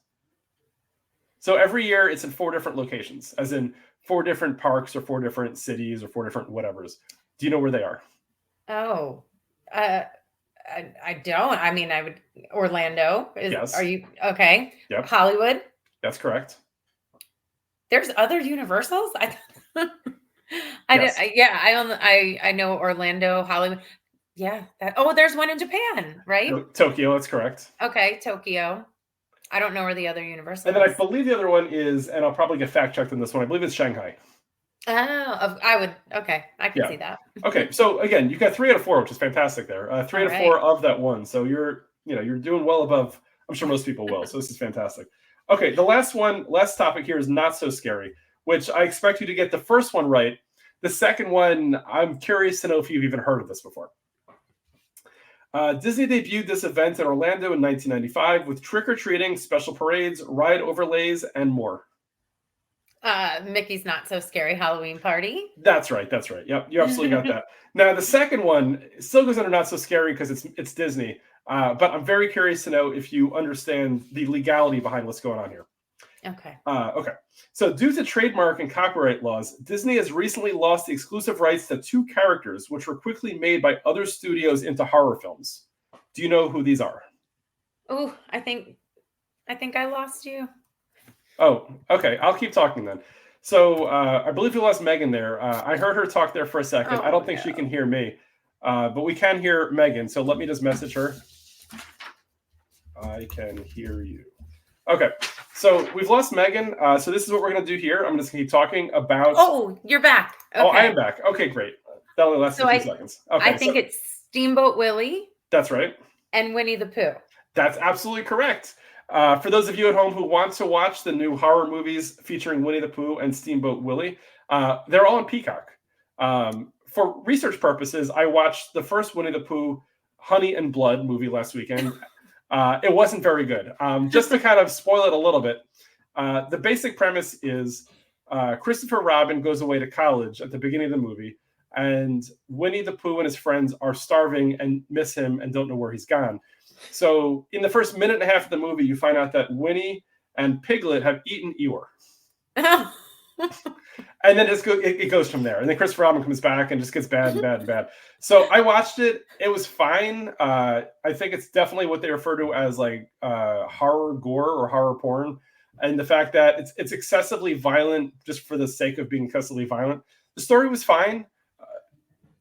So every year it's in 4 different locations, as in 4 different parks or 4 different cities or 4 different whatevers. Do you know where they are? Oh, I don't. I mean, I would. Orlando. Yes. Are you okay? Yep. Hollywood. That's correct. There's other Universals. I know Orlando, Hollywood. Yeah. There's one in Japan, right? Tokyo. That's correct. Okay, Tokyo. I don't know where the other Universal. And then I believe the other one is, and I'll probably get fact checked on this one. I believe it's Shanghai. Oh, I would. Okay, I can see that. Okay, so again, you got 3 out of 4, which is fantastic. There, 3 out of 4 of that one. So you're doing well above. I'm sure most people will. So this is fantastic. Okay, the last topic here is not so scary, which I expect you to get the first one right. The second one, I'm curious to know if you've even heard of this before. Disney debuted this event in Orlando in 1995 with trick-or-treating, special parades, ride overlays, and more. Mickey's Not So Scary Halloween Party. That's right. Yep, you absolutely got that. Now, the second one still goes under not so scary because it's Disney. But I'm very curious to know if you understand the legality behind what's going on here. Okay. Okay. So due to trademark and copyright laws, Disney has recently lost the exclusive rights to 2 characters, which were quickly made by other studios into horror films. Do you know who these are? Oh, I think I lost you. Oh, okay. I'll keep talking then. So I believe we lost Megan there. I heard her talk there for a second. I don't think she can hear me, but we can hear Megan. So let me just message her. I can hear you. Okay. So we've lost Megan. So this is what we're going to do here. I'm just going to keep talking about. Oh, you're back. Okay. Oh, I am back. Okay, great. That only lasted a few seconds. Okay, I think it's Steamboat Willie. That's right. And Winnie the Pooh. That's absolutely correct. For those of you at home who want to watch the new horror movies featuring Winnie the Pooh and Steamboat Willie, they're all on Peacock. For research purposes, I watched the first Winnie the Pooh Honey and Blood movie last weekend. It wasn't very good. Just to kind of spoil it a little bit, the basic premise is Christopher Robin goes away to college at the beginning of the movie, and Winnie the Pooh and his friends are starving and miss him and don't know where he's gone. So in the first minute and a half of the movie, you find out that Winnie and Piglet have eaten Eeyore. And then it goes from there. And then Christopher Robin comes back and just gets bad and bad and bad. So I watched it. It was fine. I think it's definitely what they refer to as like horror gore or horror porn. And the fact that it's excessively violent just for the sake of being excessively violent. The story was fine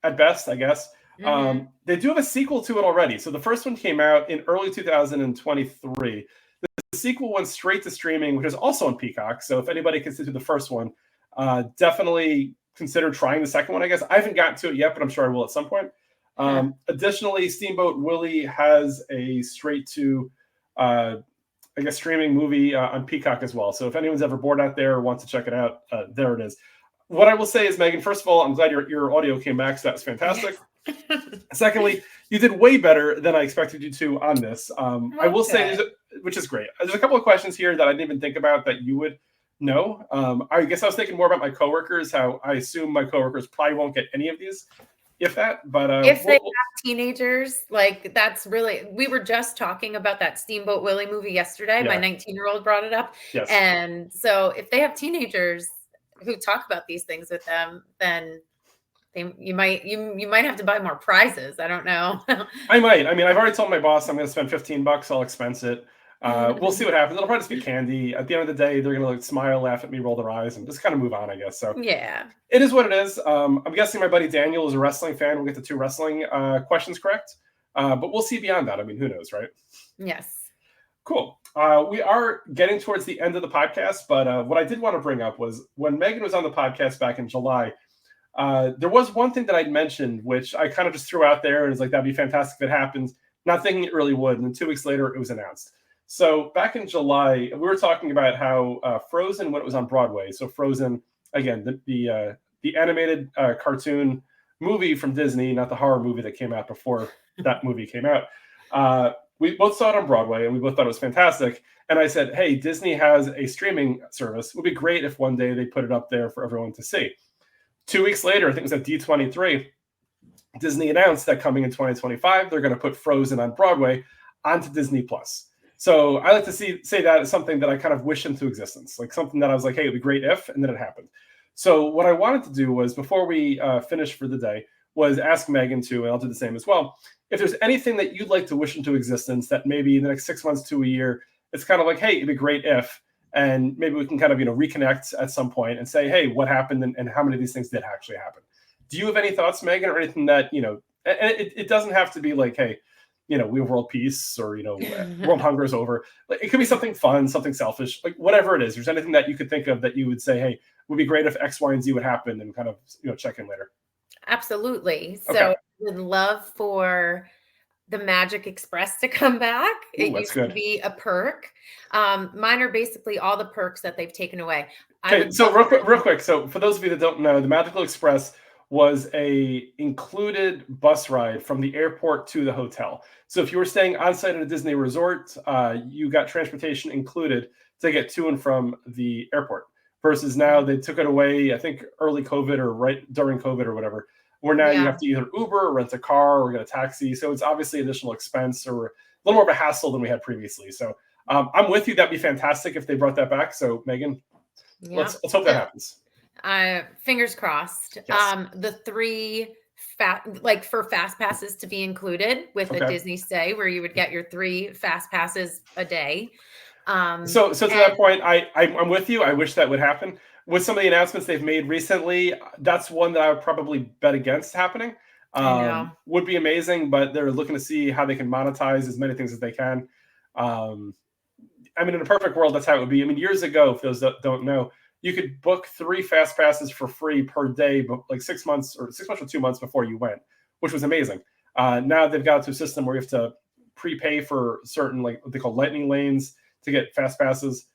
at best, I guess. Mm-hmm. They do have a sequel to it already. So the first one came out in early 2023. The sequel went straight to streaming, which is also on Peacock. So if anybody considered the first one, definitely consider trying the second one, I guess. I haven't gotten to it yet, but I'm sure I will at some point. Additionally, Steamboat Willie has a straight to, I guess, streaming movie on Peacock as well. So if anyone's ever bored out there or wants to check it out, there it is. What I will say is, Megan, first of all, I'm glad your audio came back, so that was fantastic. Secondly, you did way better than I expected you to on this. I will say, which is great. There's a couple of questions here that I didn't even think about that you would know. I guess I was thinking more about my coworkers, how I assume my coworkers probably won't get any of these, if that. But if they have teenagers, like that's really, we were just talking about that Steamboat Willie movie yesterday. Yeah. My 19-year-old brought it up. Yes. And so if they have teenagers who talk about these things with them, then you might have to buy more prizes. I don't know. I might. I mean, I've already told my boss I'm going to spend $15. I'll expense it. We'll see what happens. It'll probably just be candy. At the end of the day, they're going to like smile, laugh at me, roll their eyes, and just kind of move on, I guess. So yeah, it is what it is. I'm guessing my buddy Daniel is a wrestling fan. We'll get the 2 wrestling questions correct. But we'll see beyond that. I mean, who knows, right? Yes. Cool. We are getting towards the end of the podcast, but what I did want to bring up was when Megan was on the podcast back in July, there was one thing that I'd mentioned, which I kind of just threw out there and was like, that'd be fantastic if it happens, not thinking it really would. And then 2 weeks later, it was announced. So back in July, we were talking about how Frozen, when it was on Broadway, so Frozen, again, the animated cartoon movie from Disney, not the horror movie that came out before that movie came out. We both saw it on Broadway, and we both thought it was fantastic. And I said, hey, Disney has a streaming service. It would be great if one day they put it up there for everyone to see. 2 weeks later, I think it was at D23, Disney announced that coming in 2025, they're going to put Frozen on Broadway onto Disney+. So I like to say that as something that I kind of wish into existence, like something that I was like, hey, it'd be great if, and then it happened. So what I wanted to do was, before we finish for the day, was ask Megan to, and I'll do the same as well, if there's anything that you'd like to wish into existence that maybe in the next 6 months to a year, it's kind of like, hey, it'd be great if, and maybe we can kind of, reconnect at some point and say, hey, what happened and how many of these things did actually happen? Do you have any thoughts, Megan, or anything that, and it doesn't have to be like, hey, we have world peace or, world hunger is over. Like, it could be something fun, something selfish, like whatever it is. There's anything that you could think of that you would say, hey, it would be great if X, Y, and Z would happen, and kind of, check in later. Absolutely. So I would love for the Magic Express to come back. It used to be a perk. Mine are basically all the perks that they've taken away. Okay, so real quick. So for those of you that don't know, the Magical Express was a included bus ride from the airport to the hotel. So if you were staying on site at a Disney resort, you got transportation included to get to and from the airport. Versus now they took it away, I think early COVID or right during COVID or whatever, where now you have to either Uber or rent a car or get a taxi. So it's obviously additional expense or a little more of a hassle than we had previously. So I'm with you. That'd be fantastic if they brought that back. So Megan, let's hope that happens. Fingers crossed. Yes. The 3 for fast passes to be included with a Disney stay, where you would get your 3 fast passes a day. So to that point, I'm with you. I wish that would happen. With some of the announcements they've made recently, that's one that I would probably bet against happening. Would be amazing, but they're looking to see how they can monetize as many things as they can. I mean, in a perfect world, that's how it would be. I mean, years ago, if those that don't know, you could book 3 fast passes for free per day, but like 6 months or 2 months before you went, which was amazing. Now they've got to a system where you have to prepay for certain, like what they call lightning lanes to get fast passes.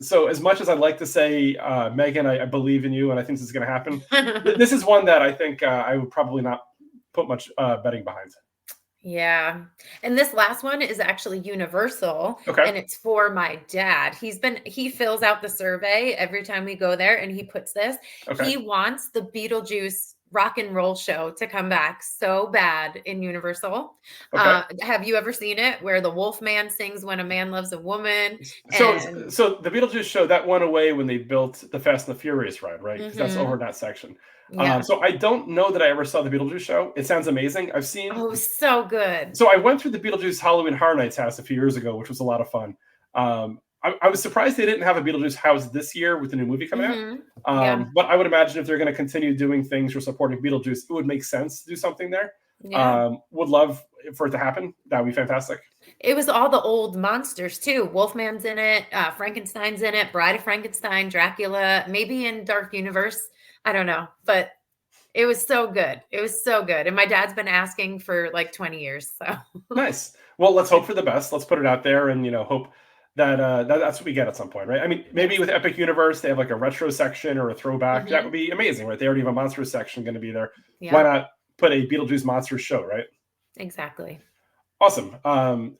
So as much as I'd like to say, Megan, I believe in you and I think this is going to happen, this is one that I think I would probably not put much betting behind. Yeah. And this last one is actually universal. And it's for my dad. He fills out the survey every time we go there, and he puts this. He wants the Beetlejuice rock and roll show to come back so bad in Universal. Okay. Have you ever seen it where the wolf man sings When a Man Loves a Woman? So And the Beetlejuice show that went away when they built the Fast and the Furious ride, right? Because that's over in that section. yeah. So I don't know that I ever saw the Beetlejuice show. It sounds amazing. I've seen. Oh, so good. So I went through the Beetlejuice Halloween Horror Nights house a few years ago, which was a lot of fun. I was surprised they didn't have a Beetlejuice house this year with the new movie coming out. But I would imagine if they're going to continue doing things for supporting Beetlejuice, it would make sense to do something there. Yeah. Would love for it to happen. That would be fantastic. It was all the old monsters too. Wolfman's in it, Frankenstein's in it, Bride of Frankenstein, Dracula, maybe in Dark Universe. I don't know, but it was so good. It was so good. And my dad's been asking for like 20 years. So nice. Well, let's hope for the best. Let's put it out there and, hope that that's what we get at some point, right? I mean, maybe with Epic Universe, they have like a retro section or a throwback. That would be amazing, right? They already have a monsters section going to be there. Yeah. Why not put a Beetlejuice Monsters show, right? Exactly. Awesome.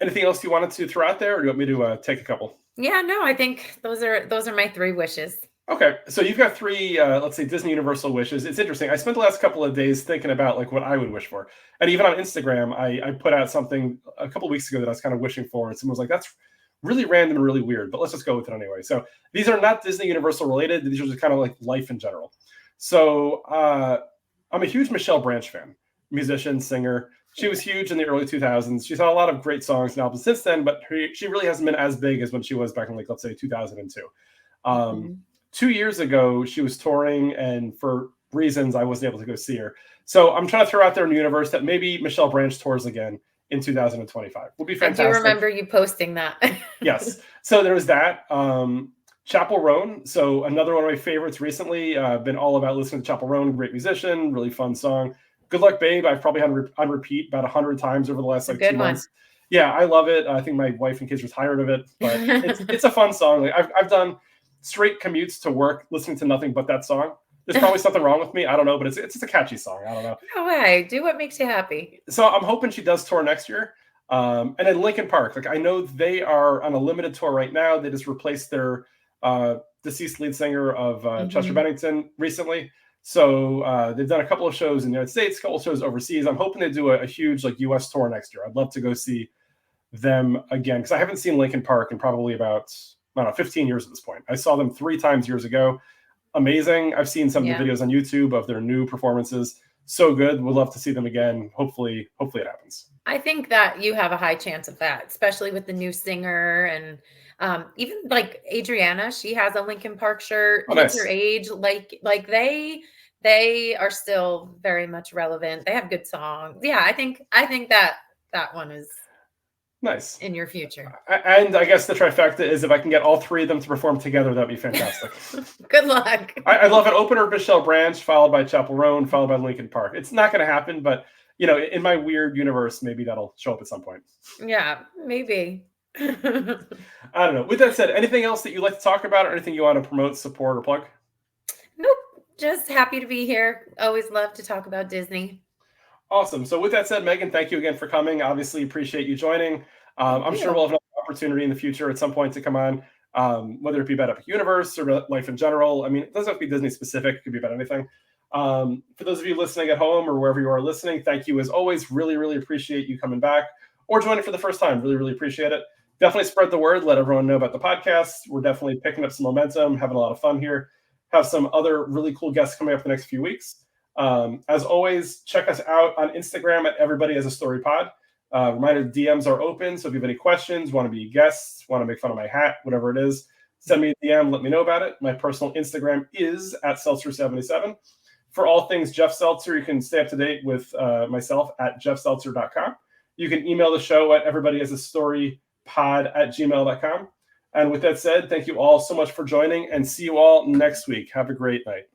Anything else you wanted to throw out there, or do you want me to take a couple? Yeah, no, I think those are my 3 wishes. Okay, so you've got 3, let's say Disney Universal wishes. It's interesting. I spent the last couple of days thinking about like what I would wish for, and even on Instagram, I put out something a couple of weeks ago that I was kind of wishing for, and someone was like, "That's really random and really weird," but let's just go with it anyway. So these are not Disney Universal related. These are just kind of like life in general. So I'm a huge Michelle Branch fan, musician, singer. She was huge in the early 2000s. She's had a lot of great songs and albums since then, but she really hasn't been as big as when she was back in, like, let's say 2002. 2 years ago, she was touring, and for reasons I wasn't able to go see her. So I'm trying to throw out there in the universe that maybe Michelle Branch tours again in 2025. Would be fantastic. I do remember you posting that. Yes. So there was that. Chappell Roan. So another one of my favorites recently. Been all about listening to Chappell Roan. Great musician, really fun song. Good Luck Babe. I've probably had on repeat about 100 times over the last 2 months. Yeah, I love it. I think my wife and kids are tired of it, but it's a fun song. Like I've done straight commutes to work listening to nothing but that song. There's probably something wrong with me. I don't know, but it's just a catchy song. I don't know. No way. Do what makes you happy. So I'm hoping she does tour next year. And then Linkin Park. Like, I know they are on a limited tour right now. They just replaced their deceased lead singer of Chester Bennington recently. So they've done a couple of shows in the United States, a couple of shows overseas. I'm hoping they do a huge like US tour next year. I'd love to go see them again, because I haven't seen Linkin Park in probably about 15 years at this point. I saw them 3 times years ago. Amazing. I've seen some of the videos on YouTube of their new performances. So good. Would love to see them again. Hopefully it happens. I think that you have a high chance of that, especially with the new singer, and even like Adriana, she has a Linkin Park shirt. Kids her age, like they are still very much relevant. They have good songs. Yeah, I think that one is nice in your future. And I guess the trifecta is if I can get all 3 of them to perform together, that'd be fantastic. Good luck. I love an opener, Michelle Branch, followed by Chappell Roan, followed by Linkin Park. It's not going to happen, but in my weird universe, maybe that'll show up at some point. Yeah, maybe. I don't know. With that said, anything else that you'd like to talk about, or anything you want to promote, support, or plug? Nope. Just happy to be here. Always love to talk about Disney. Awesome. So with that said, Megan, thank you again for coming. Obviously, appreciate you joining. I'm sure we'll have another opportunity in the future at some point to come on, whether it be about Epic Universe or life in general. I mean, it doesn't have to be Disney specific. It could be about anything. For those of you listening at home or wherever you are listening, thank you as always. Really, really appreciate you coming back or joining for the first time. Really, really appreciate it. Definitely spread the word. Let everyone know about the podcast. We're definitely picking up some momentum, having a lot of fun here. Have some other really cool guests coming up the next few weeks. As always, check us out on Instagram at Everybody Has a Story Pod. Reminder, DMs are open. So if you have any questions, want to be guests, want to make fun of my hat, whatever it is, send me a DM, let me know about it. My personal Instagram is at Seltzer77. For all things Jeff Seltzer, you can stay up to date with myself at jeffseltzer.com. You can email the show at everybodyhasastorypod@gmail.com. And with that said, thank you all so much for joining, and see you all next week. Have a great night.